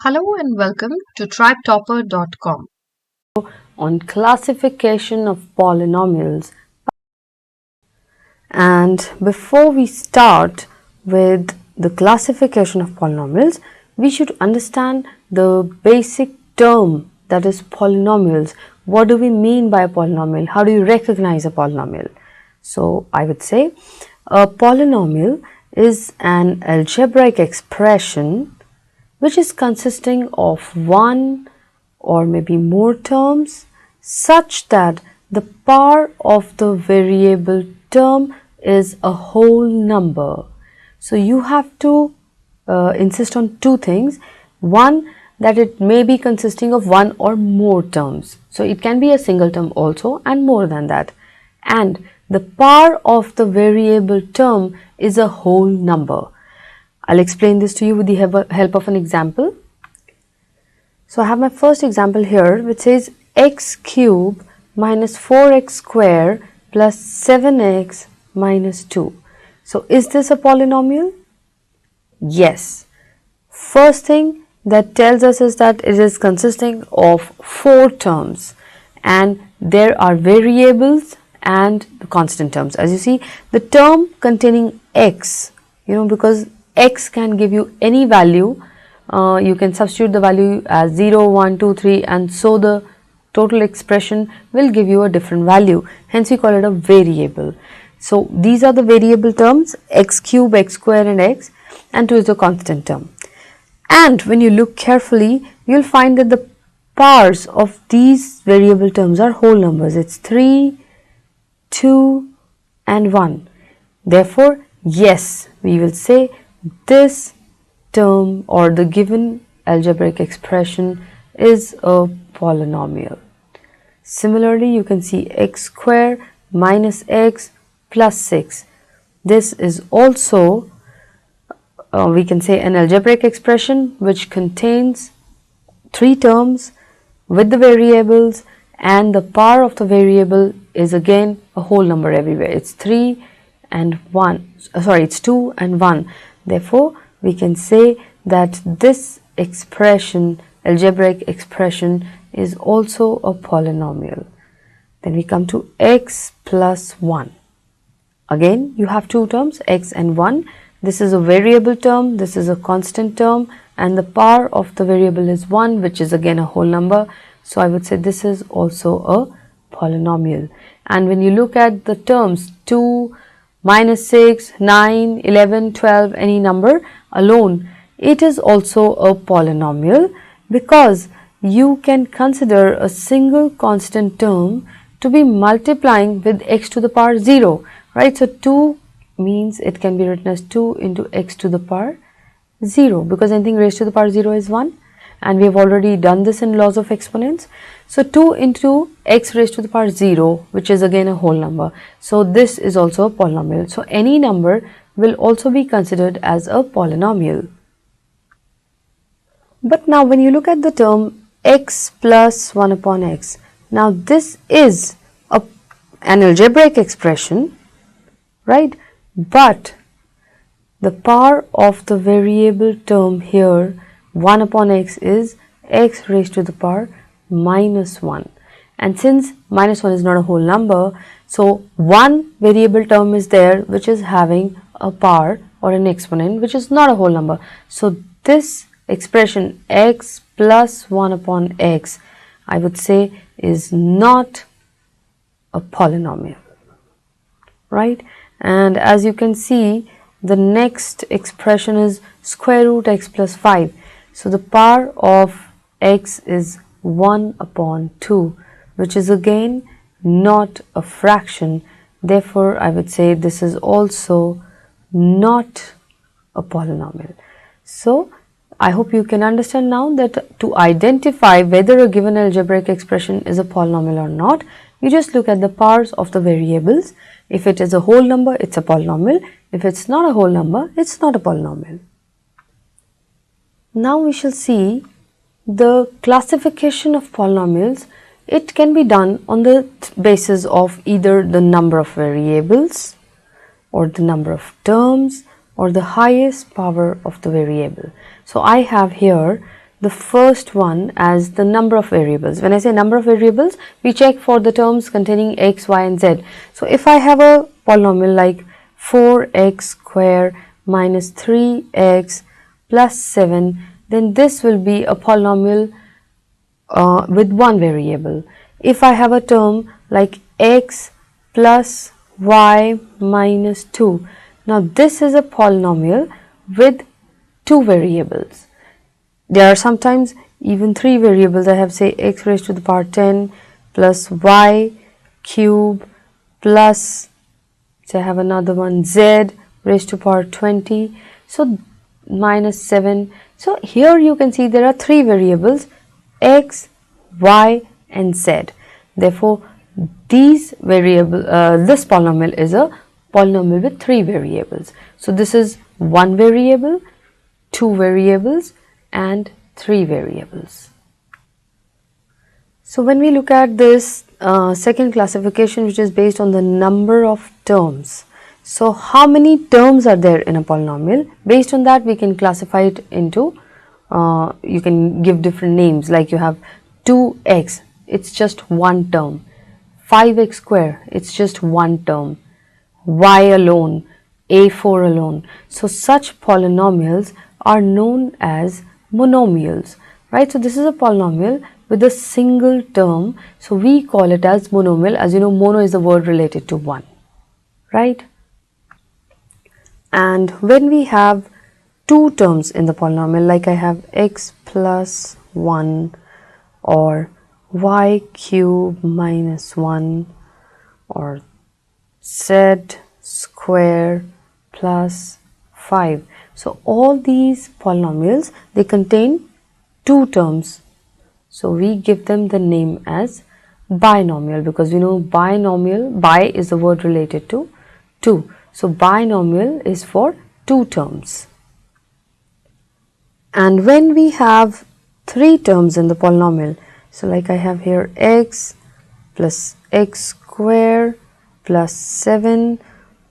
Hello and welcome to tribetopper.com. On classification of polynomials. And before we start with the classification of polynomials, we should understand the basic term, that is polynomials. What do we mean by a polynomial? How do you recognize a polynomial? So I would say a polynomial is an algebraic expression which is consisting of one or maybe more terms such that the power of the variable term is a whole number. So you have to insist on two things. One, that it may be consisting of one or more terms. So it can be a single term also and more than that. And the power of the variable term is a whole number. I'll explain this to you with the help of an example. So I have my first example here, which says x cube minus 4x square plus 7x minus 2. So is this a polynomial? Yes. First thing that tells us is that it is consisting of 4 terms and there are variables and the constant terms. As you see, the term containing x, because x can give you any value. You can substitute the value as 0, 1, 2, 3 and so the total expression will give you a different value. Hence we call it a variable. So these are the variable terms, x cube, x square and x, and 2 is the constant term. And when you look carefully, you will find that the powers of these variable terms are whole numbers. It's 3, 2 and 1. Therefore, yes, we will say this term or the given algebraic expression is a polynomial. Similarly, you can see x square minus x plus 6. This is also we can say an algebraic expression which contains 3 terms with the variables, and the power of the variable is again a whole number everywhere. It's 3 and 1. It's 2 and 1. Therefore, we can say that this expression, algebraic expression, is also a polynomial. Then we come to x plus 1. Again, you have 2 terms, x and 1. This is a variable term, this is a constant term, and the power of the variable is 1, which is again a whole number. So I would say this is also a polynomial. And when you look at the terms 2, minus 6, 9, 11, 12, any number alone, it is also a polynomial because you can consider a single constant term to be multiplying with x to the power 0, right? So 2 means it can be written as 2 into x to the power 0 because anything raised to the power 0 is 1, and we have already done this in laws of exponents. So 2 into x raised to the power 0, which is again a whole number. So this is also a polynomial. So any number will also be considered as a polynomial. But now when you look at the term x plus 1 upon x, now this is an algebraic expression, right? But the power of the variable term here, 1 upon x, is x raised to the power minus 1. And since minus 1 is not a whole number, so one variable term is there which is having a power or an exponent which is not a whole number. So this expression x plus 1 upon x, I would say, is not a polynomial, right? And as you can see, the next expression is square root x plus 5. So the power of x is 1 upon 2, which is again not a fraction. Therefore, I would say this is also not a polynomial. So I hope you can understand now that to identify whether a given algebraic expression is a polynomial or not, you just look at the powers of the variables. If it is a whole number, it's a polynomial. If it's not a whole number, it's not a polynomial. Now we shall see the classification of polynomials. It can be done on the basis of either the number of variables or the number of terms or the highest power of the variable. So I have here the first one as the number of variables. When I say number of variables, we check for the terms containing x, y and z. So if I have a polynomial like 4x square minus 3x plus 7, then this will be a polynomial with one variable. If I have a term like x plus y minus 2, now this is a polynomial with two variables. There are sometimes even three variables. I have say x raised to the power 10 plus y cube plus, so I have another one z raised to power 20, so minus 7. So here you can see there are three variables, x, y and z. Therefore this polynomial is a polynomial with three variables. So this is one variable, two variables and three variables. So when we look at this second classification, which is based on the number of terms, so how many terms are there in a polynomial? Based on that we can classify it into, you can give different names, like you have 2x, it's just one term, 5x square, it's just one term, y alone, a4 alone. So such polynomials are known as monomials, right? So this is a polynomial with a single term, so we call it as monomial. As you know, mono is the word related to one, right? And when we have two terms in the polynomial, like I have x plus 1 or y cube minus 1 or z square plus 5. So all these polynomials, they contain two terms. So we give them the name as binomial, because we know binomial, bi is the word related to 2. So binomial is for two terms. And when we have three terms in the polynomial, so like I have here x plus x square plus 7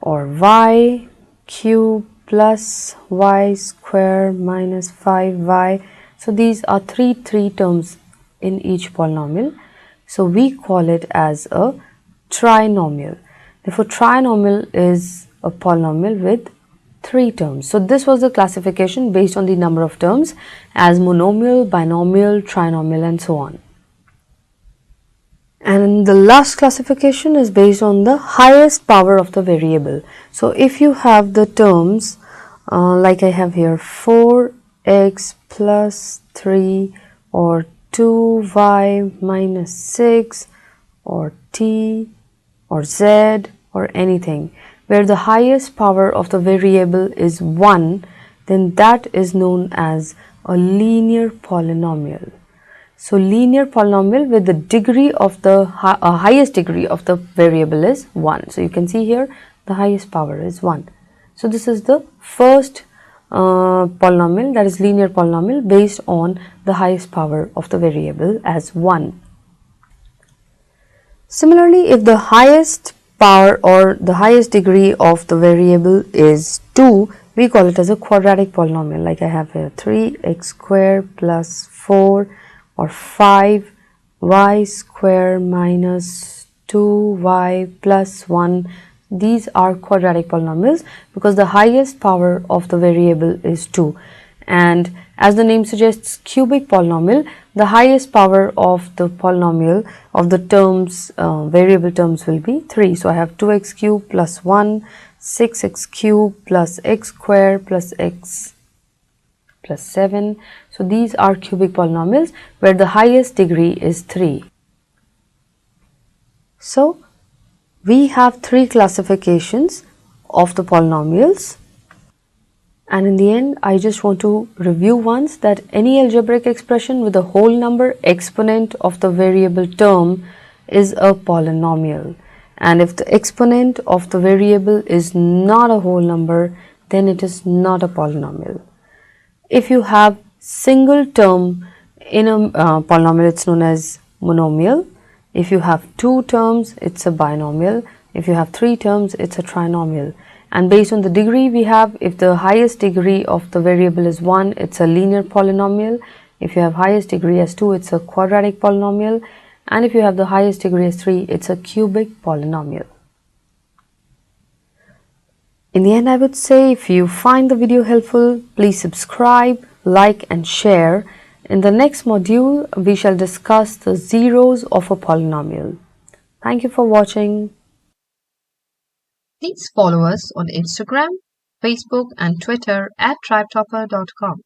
or y cube plus y square minus 5y. So these are three terms in each polynomial. So we call it as a trinomial. Therefore trinomial is a polynomial with three terms. So this was the classification based on the number of terms as monomial, binomial, trinomial and so on. And the last classification is based on the highest power of the variable. So if you have the terms like I have here 4x plus 3 or 2y minus 6 or t or z or anything where the highest power of the variable is 1, then that is known as a linear polynomial. So linear polynomial with the degree of the highest degree of the variable is 1. So you can see here the highest power is 1. So this is the first polynomial, that is linear polynomial based on the highest power of the variable as 1. Similarly, if the highest power or the highest degree of the variable is 2, we call it as a quadratic polynomial. Like I have here 3x square plus 4 or 5y square minus 2y plus 1. These are quadratic polynomials because the highest power of the variable is 2. And as the name suggests, cubic polynomial, the highest power of the polynomial of the terms, variable terms will be 3. So I have 2x cube plus 1, 6x cube plus x square plus x plus 7. So these are cubic polynomials where the highest degree is 3. So we have three classifications of the polynomials. And in the end, I just want to review once that any algebraic expression with a whole number exponent of the variable term is a polynomial. And if the exponent of the variable is not a whole number, then it is not a polynomial. If you have single term in a polynomial, it's known as monomial. If you have two terms, it's a binomial. If you have three terms, it's a trinomial. And based on the degree we have, if the highest degree of the variable is 1, it's a linear polynomial. If you have highest degree as 2, it's a quadratic polynomial, and if you have the highest degree as 3, it's a cubic polynomial. In the end, I would say if you find the video helpful, please subscribe, like and share. In the next module, we shall discuss the zeros of a polynomial. Thank you for watching. Please follow us on Instagram, Facebook, and Twitter at tribetopper.com.